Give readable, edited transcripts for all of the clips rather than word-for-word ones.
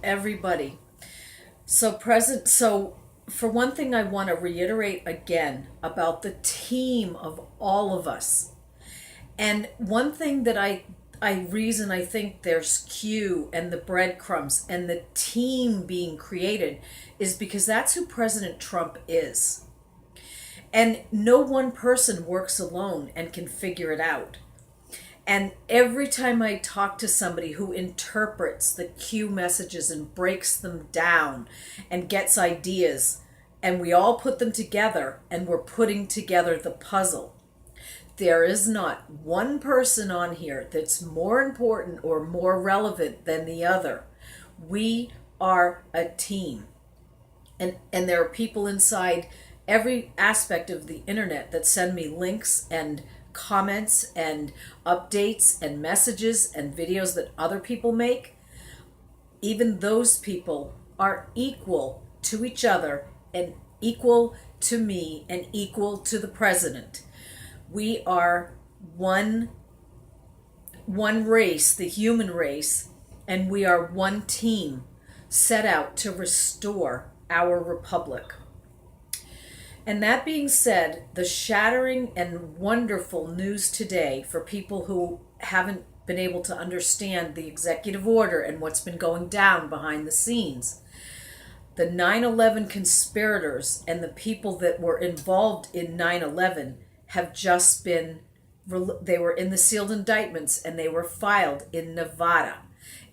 everybody. So for one thing, I want to reiterate again about the team of all of us. And one thing that I think there's Q and the breadcrumbs and the team being created is because that's who President Trump is. And no one person works alone and can figure it out. And every time I talk to somebody who interprets the Q messages and breaks them down and gets ideas, and we all put them together and we're putting together the puzzle, there is not one person on here that's more important or more relevant than the other. We are a team. And there are people inside every aspect of the internet that send me links and comments and updates and messages and videos that other people make. Even those people are equal to each other and equal to me and equal to the president. We are one race, the human race, and we are one team set out to restore our republic. And that being said, the shattering and wonderful news today for people who haven't been able to understand the executive order and what's been going down behind the scenes, the 9/11 conspirators and the people that were involved in 9/11 have just been, they were in the sealed indictments and they were filed in Nevada.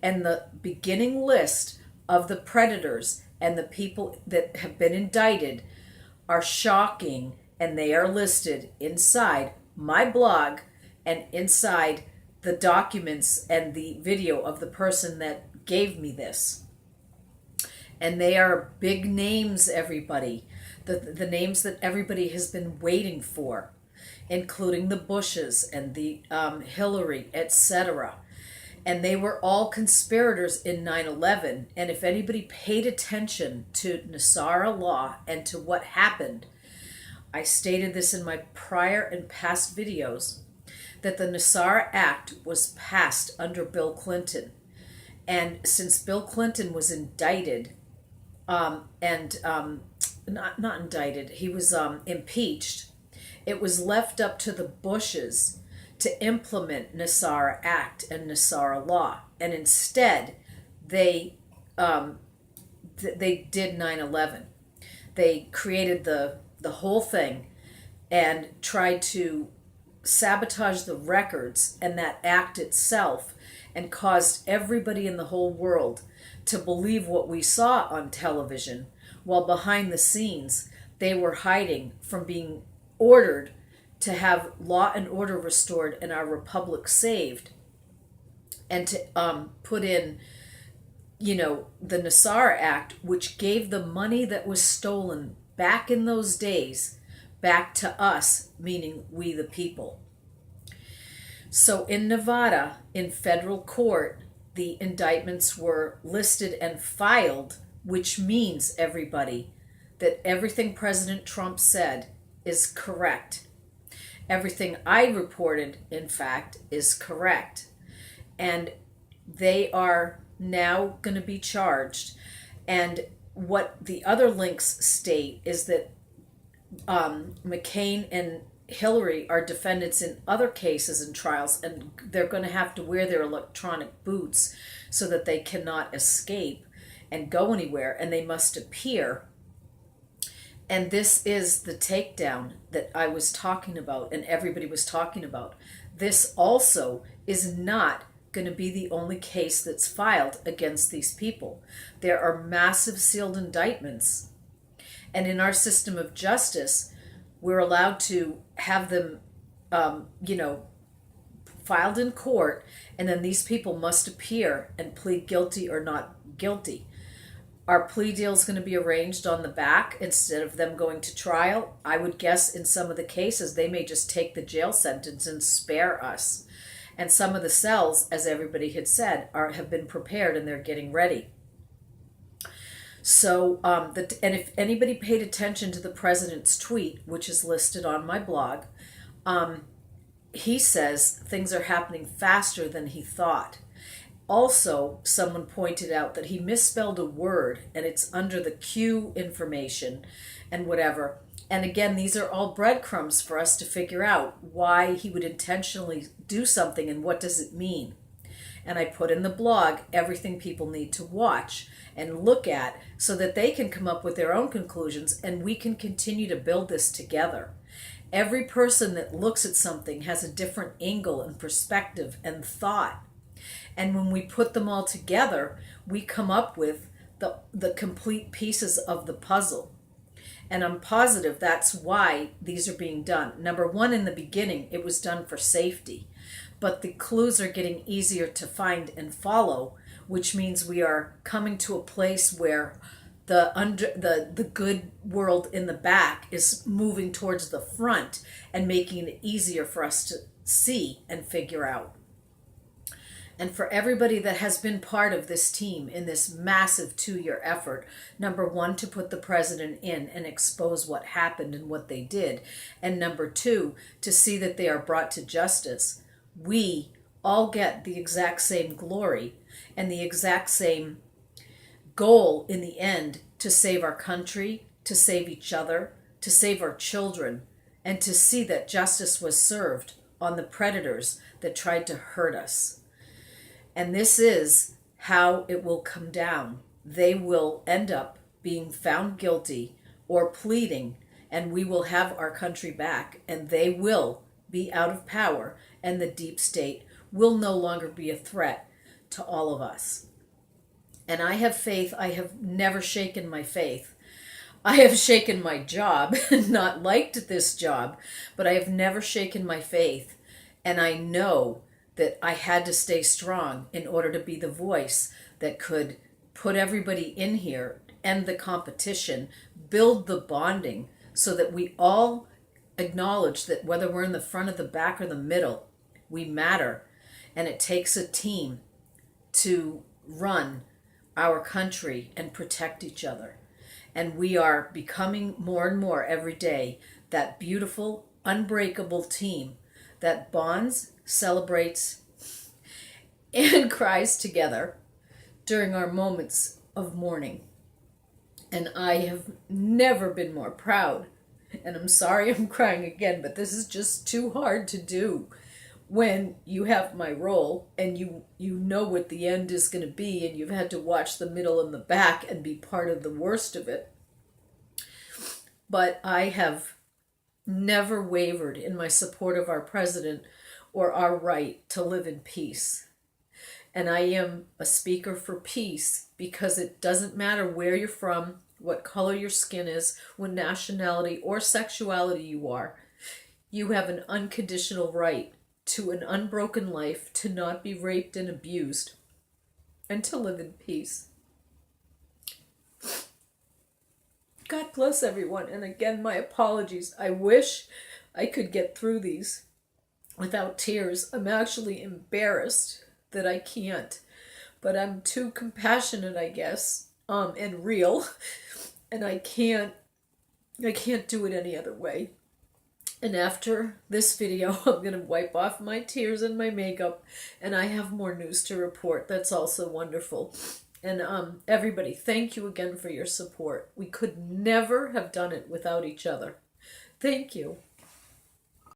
And the beginning list of the predators and the people that have been indicted are shocking, and they are listed inside my blog and inside the documents and the video of the person that gave me this. And they are big names, everybody. The names that everybody has been waiting for, including the Bushes and the Hillary, etc. And they were all conspirators in 9/11. And if anybody paid attention to Nasara law and to what happened, I stated this in my prior and past videos, that the Nasara Act was passed under Bill Clinton. And since Bill Clinton was indicted, not indicted, he was impeached, it was left up to the Bushes to implement Nasara Act and Nasara law, and instead they did 9/11. They created the whole thing and tried to sabotage the records and that act itself, and caused everybody in the whole world to believe what we saw on television, while behind the scenes they were hiding from being ordered to have law and order restored and our republic saved, and to put in, the Nasara Act, which gave the money that was stolen back in those days back to us, meaning we the people. So in Nevada, in federal court, the indictments were listed and filed, which means, everybody, that everything President Trump said is correct. Everything I reported, in fact, is correct. And they are now going to be charged. And what the other links state is that McCain and Hillary are defendants in other cases and trials, and they're going to have to wear their electronic boots so that they cannot escape and go anywhere, and they must appear. And this is the takedown that I was talking about and everybody was talking about. This also is not going to be the only case that's filed against these people. There are massive sealed indictments. And in our system of justice, we're allowed to have them, filed in court, and then these people must appear and plead guilty or not guilty. Our plea deal is going to be arranged on the back instead of them going to trial. I would guess in some of the cases they may just take the jail sentence and spare us. And some of the cells, as everybody had said, have been prepared and they're getting ready. So, and if anybody paid attention to the president's tweet, which is listed on my blog, he says things are happening faster than he thought. Also, someone pointed out that he misspelled a word and it's under the Q information and whatever. And again, these are all breadcrumbs for us to figure out why he would intentionally do something and what does it mean. And I put in the blog everything people need to watch and look at so that they can come up with their own conclusions and we can continue to build this together. Every person that looks at something has a different angle and perspective and thought. And when we put them all together, we come up with the complete pieces of the puzzle. And I'm positive that's why these are being done. Number one, in the beginning, it was done for safety. But the clues are getting easier to find and follow, which means we are coming to a place where the good world in the back is moving towards the front and making it easier for us to see and figure out. And for everybody that has been part of this team in this massive 2-year effort, number one, to put the president in and expose what happened and what they did. And number two, to see that they are brought to justice. We all get the exact same glory and the exact same goal in the end, to save our country, to save each other, to save our children, and to see that justice was served on the predators that tried to hurt us. And this is how it will come down. They will end up being found guilty or pleading, and we will have our country back, and they will be out of power, and the deep state will no longer be a threat to all of us. And I have faith. I have never shaken my faith. I have shaken my job and not liked this job, but I have never shaken my faith. And I know that I had to stay strong in order to be the voice that could put everybody in here, end the competition, build the bonding so that we all acknowledge that whether we're in the front or the back or the middle, we matter. And it takes a team to run our country and protect each other. And we are becoming more and more every day that beautiful, unbreakable team that bonds, celebrates, and cries together during our moments of mourning. And I have never been more proud. And I'm sorry I'm crying again, but this is just too hard to do when you have my role and you know what the end is going to be, and you've had to watch the middle and the back and be part of the worst of it. But I have never wavered in my support of our president or our right to live in peace. And I am a speaker for peace because it doesn't matter where you're from, what color your skin is, what nationality or sexuality you are. You have an unconditional right to an unbroken life, to not be raped and abused, and to live in peace. God bless everyone. And again, my apologies. I wish I could get through these without tears. I'm actually embarrassed that I can't, but I'm too compassionate, I guess, and real, and I can't do it any other way. And after this video, I'm going to wipe off my tears and my makeup, and I have more news to report. That's also wonderful. And everybody, thank you again for your support. We could never have done it without each other. Thank you.